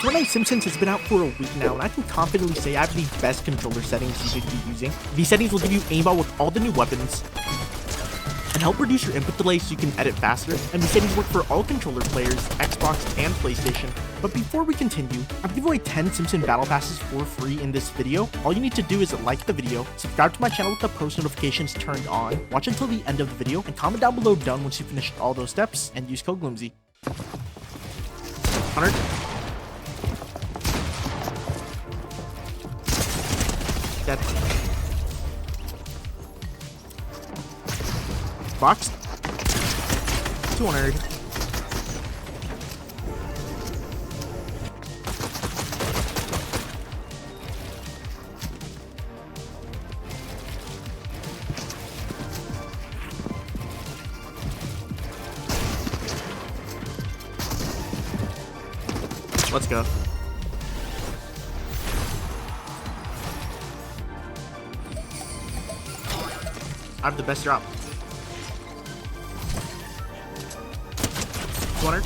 Fortnite Simpsons has been out for a week now, and I can confidently say I have the best controller settings you could be using. These settings will give you aimbot with all the new weapons, and help reduce your input delay so you can edit faster, and these settings work for all controller players, Xbox and PlayStation. But before we continue, I'm giving away 10 Simpson Battle Passes for free in this video. All you need to do is like the video, subscribe to my channel with the post notifications turned on, watch until the end of the video, and comment down below done once you finish all those steps, and use code Gloomzy. 100. Dead. Box. 200. Let's go. I have the best drop. 200.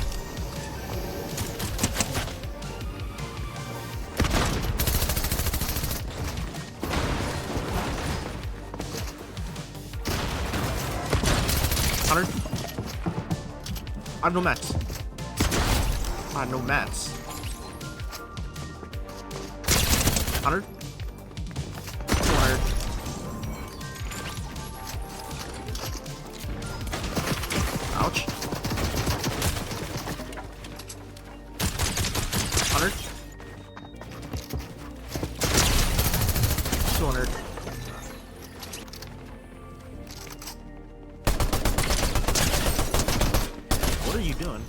I have no mats. I have no mats. 100. 200. Ouch. 100. 200. What are you doing?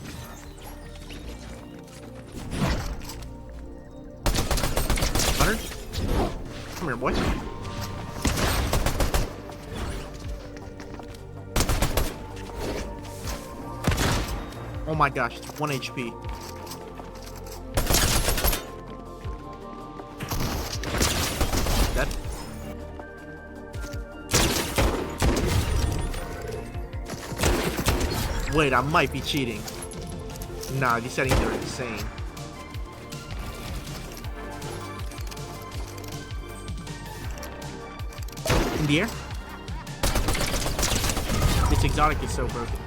100. Come here, boy. Oh my gosh, it's 1 HP. Dead. Wait, I might be cheating. Nah, these settings are insane. In the air? This exotic is so broken.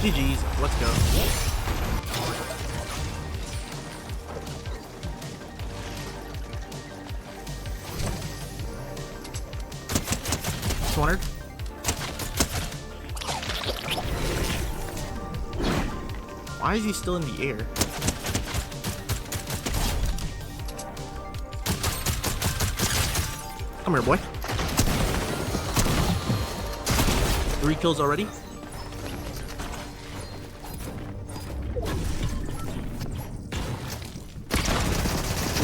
GG's, let's go. $200. Why is he still in the air? Come here, boy. 3 kills already.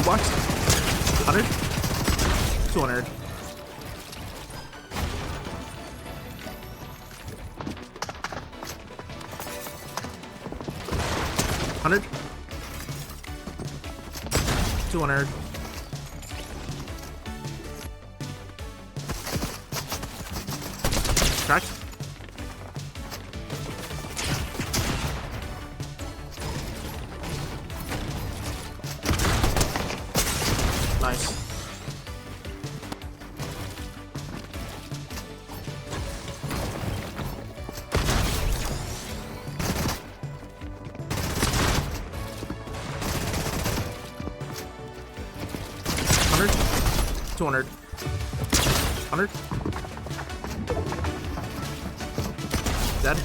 Box. 100. 200. 100. 200. Cracked. Nice. $100. 200. 100. Dead.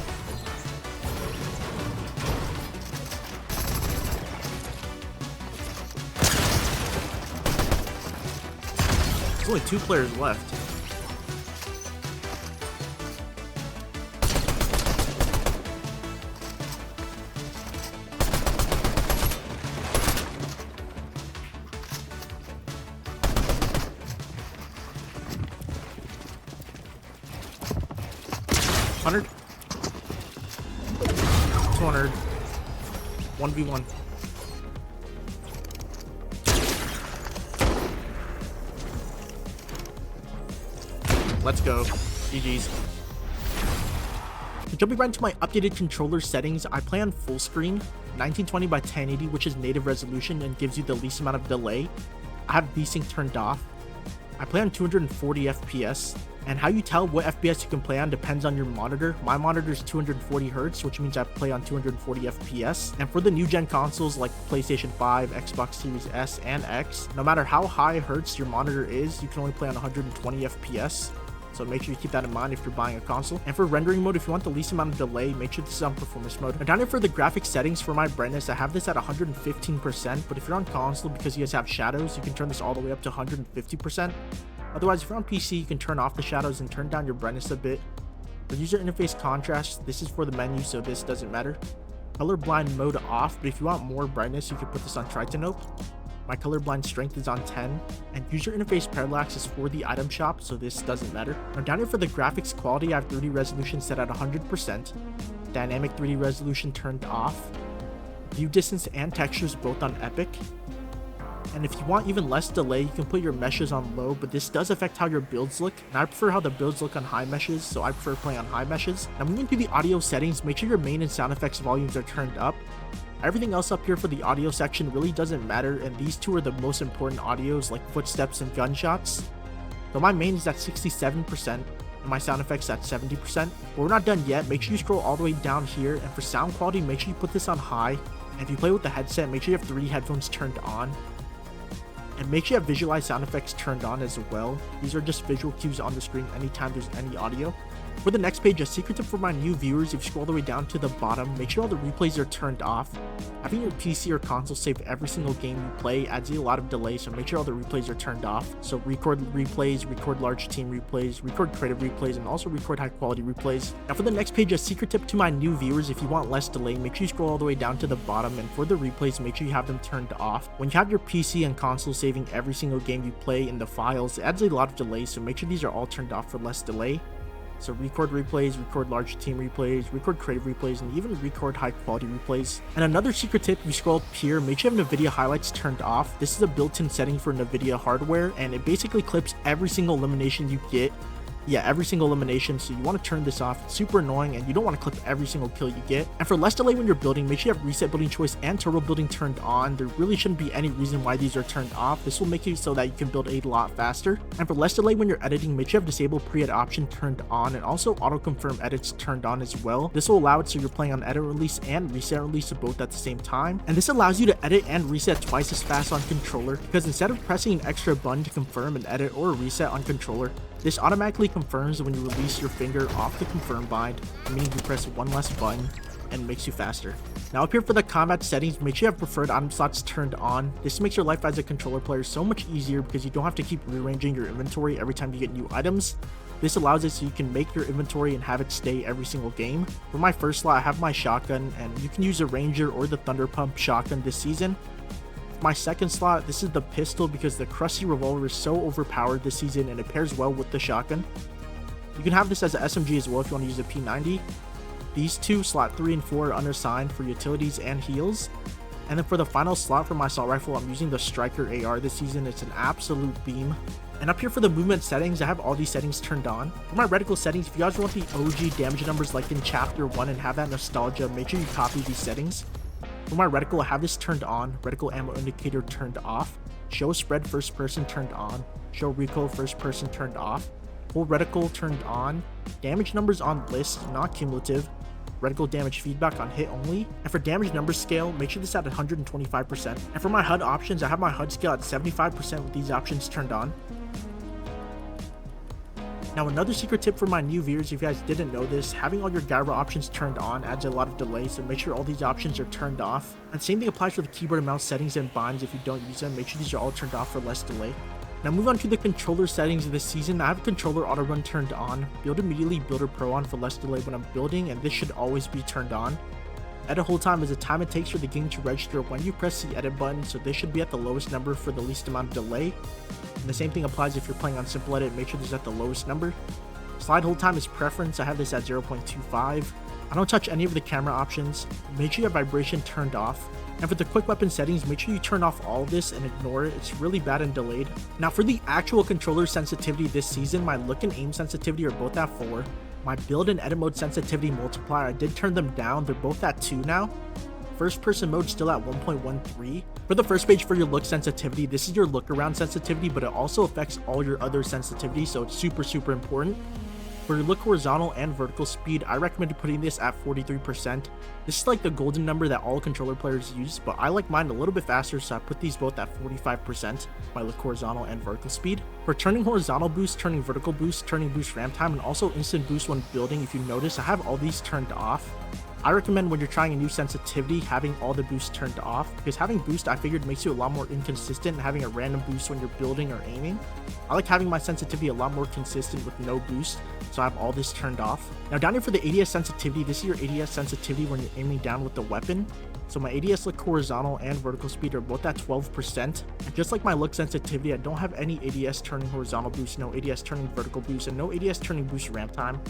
There's only 2 players left. $100. 200. 1v1. Let's go. GG's. So jumping right into my updated controller settings, I play on full screen, 1920 by 1080, which is native resolution and gives you the least amount of delay. I have VSync turned off. I play on 240 FPS, and how you tell what FPS you can play on depends on your monitor. My monitor is 240 Hz, which means I play on 240 FPS. And for the new gen consoles like PlayStation 5, Xbox Series S, and X, no matter how high Hz your monitor is, you can only play on 120 FPS. So make sure you keep that in mind if you're buying a console. And for rendering mode, if you want the least amount of delay, make sure this is on performance mode. Now down here for the graphics settings for my brightness, I have this at 115%, but if you're on console, because you guys have shadows, you can turn this all the way up to 150%. Otherwise, if you're on PC, you can turn off the shadows and turn down your brightness a bit. For user interface contrast, this is for the menu, so this doesn't matter. Colorblind mode off, but if you want more brightness, you can put this on Tritanope. My colorblind strength is on 10, and user interface parallax is for the item shop, so this doesn't matter. Now down here for the graphics quality, I have 3D resolution set at 100%, dynamic 3D resolution turned off, view distance and textures both on epic. And if you want even less delay, you can put your meshes on low, but this does affect how your builds look, and I prefer how the builds look on high meshes, so I prefer playing on high meshes. Now moving to the audio settings, make sure your main and sound effects volumes are turned up. Everything else up here for the audio section really doesn't matter, and these two are the most important audios like footsteps and gunshots. So my main is at 67% and my sound effects at 70%. But we're not done yet. Make sure you scroll all the way down here, and for sound quality, make sure you put this on high. And if you play with the headset, make sure you have 3D headphones turned on. And make sure you have visualize sound effects turned on as well. These are just visual cues on the screen anytime there's any audio. For the next page, a secret tip for my new viewers: if you scroll all the way down to the bottom, make sure all the replays are turned off. Having your PC or console save every single game you play adds a lot of delay, so make sure all the replays are turned off. So record replays, record large team replays, record creative replays, and also record high quality replays. Now for the next page, a secret tip to my new viewers: if you want less delay, make sure you scroll all the way down to the bottom, and for the replays, make sure you have them turned off. When you have your PC and console saving every single game you play in the files, it adds a lot of delay, so make sure these are all turned off for less delay. So record replays, record large team replays, record creative replays, and even record high quality replays. And another secret tip, if you scroll up here, make sure you have NVIDIA highlights turned off. This is a built-in setting for NVIDIA hardware, and it basically clips every single elimination you get. Yeah, every single elimination, so you want to turn this off. It's super annoying, and you don't want to clip every single kill you get. And for less delay when you're building, make sure you have reset building choice and turbo building turned on. There really shouldn't be any reason why these are turned off. This will make it so that you can build a lot faster. And for less delay when you're editing, make sure you have disable pre-edit option turned on, and also auto confirm edits turned on as well. This will allow it so you're playing on edit release and reset release both at the same time. And this allows you to edit and reset twice as fast on controller, because instead of pressing an extra button to confirm an edit or a reset on controller, this automatically confirms when you release your finger off the confirm bind, meaning you press one less button and makes you faster. Now up here for the combat settings, make sure you have preferred item slots turned on. This makes your life as a controller player so much easier because you don't have to keep rearranging your inventory every time you get new items. This allows it so you can make your inventory and have it stay every single game. For my first slot, I have my shotgun, and you can use a Ranger or the Thunder Pump shotgun this season. My second slot, this is the pistol because the Crusty Revolver is so overpowered this season and it pairs well with the shotgun. You can have this as an SMG as well if you want to use a P90. These two, slot 3 and 4, are unassigned for utilities and heals. And then for the final slot for my assault rifle, I'm using the Striker AR this season. It's an absolute beam. And up here for the movement settings, I have all these settings turned on. For my reticle settings, if you guys want the OG damage numbers like in chapter 1 and have that nostalgia, make sure you copy these settings. For my reticle, I have this turned on, reticle ammo indicator turned off, show spread first person turned on, show recoil first person turned off, full reticle turned on, damage numbers on list, not cumulative, reticle damage feedback on hit only, and for damage numbers scale, make sure this is at 125%. And for my HUD options, I have my HUD scale at 75% with these options turned on. Now another secret tip for my new viewers, if you guys didn't know this, having all your gyro options turned on adds a lot of delay, so make sure all these options are turned off. And same thing applies for the keyboard and mouse settings and binds. If you don't use them, make sure these are all turned off for less delay. Now move on to the controller settings of this season. I have controller auto run turned on, build immediately, builder pro on for less delay when I'm building, and this should always be turned on. Edit hold time is the time it takes for the game to register when you press the edit button, so this should be at the lowest number for the least amount of delay. And the same thing applies if you're playing on simple edit, make sure this is at the lowest number. Slide hold time is preference, I have this at 0.25. I don't touch any of the camera options. Make sure you have vibration turned off. And for the quick weapon settings, make sure you turn off all of this and ignore it. It's really bad and delayed. Now for the actual controller sensitivity this season, my look and aim sensitivity are both at 4. My build and edit mode sensitivity multiplier, I did turn them down. They're both at 2 now. First person mode still at 1.13. For the first page for your look sensitivity, this is your look around sensitivity, but it also affects all your other sensitivities, so it's super important. For your look horizontal and vertical speed, I recommend putting this at 43%. This is like the golden number that all controller players use, but I like mine a little bit faster, so I put these both at 45%, my look horizontal and vertical speed. For turning horizontal boost, turning vertical boost, turning boost ramp time, and also instant boost when building, if you notice, I have all these turned off. I recommend when you're trying a new sensitivity, having all the boosts turned off, because having boost I figured makes you a lot more inconsistent, having a random boost when you're building or aiming. I like having my sensitivity a lot more consistent with no boost, so I have all this turned off. Now down here for the ADS sensitivity, this is your ADS sensitivity when you're aiming down with the weapon. So my ADS look horizontal and vertical speed are both at 12%. And just like my look sensitivity, I don't have any ADS turning horizontal boost, no ADS turning vertical boost, and no ADS turning boost ramp time.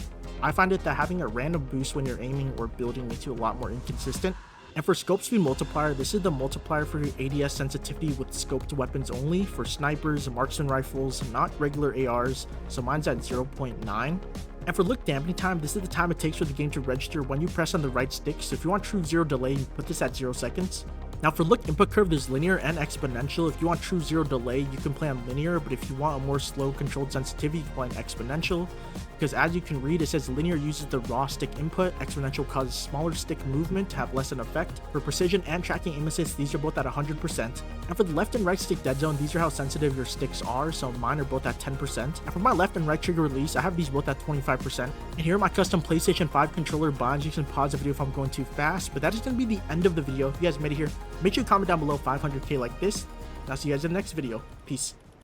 I find it that having a random boost when you're aiming or building makes you a lot more inconsistent. And for scope speed multiplier, this is the multiplier for your ADS sensitivity with scoped weapons only for snipers, marksman rifles, not regular ARs, so mine's at 0.9. And for look dampening time, this is the time it takes for the game to register when you press on the right stick, so if you want true 0 delay, you put this at 0 seconds. Now for look input curve, there's linear and exponential. If you want true 0 delay, you can play on linear, but if you want a more slow controlled sensitivity, you can play on exponential. Because as you can read, it says linear uses the raw stick input, exponential causes smaller stick movement to have less an effect. For precision and tracking aim assist, these are both at 100%. And for the left and right stick dead zone, these are how sensitive your sticks are, so mine are both at 10%. And for my left and right trigger release, I have these both at 25%. And here are my custom PlayStation 5 controller binds. You can pause the video if I'm going too fast, but that is going to be the end of the video. If you guys made it here, make sure you comment down below 500k like this, and I'll see you guys in the next video. Peace.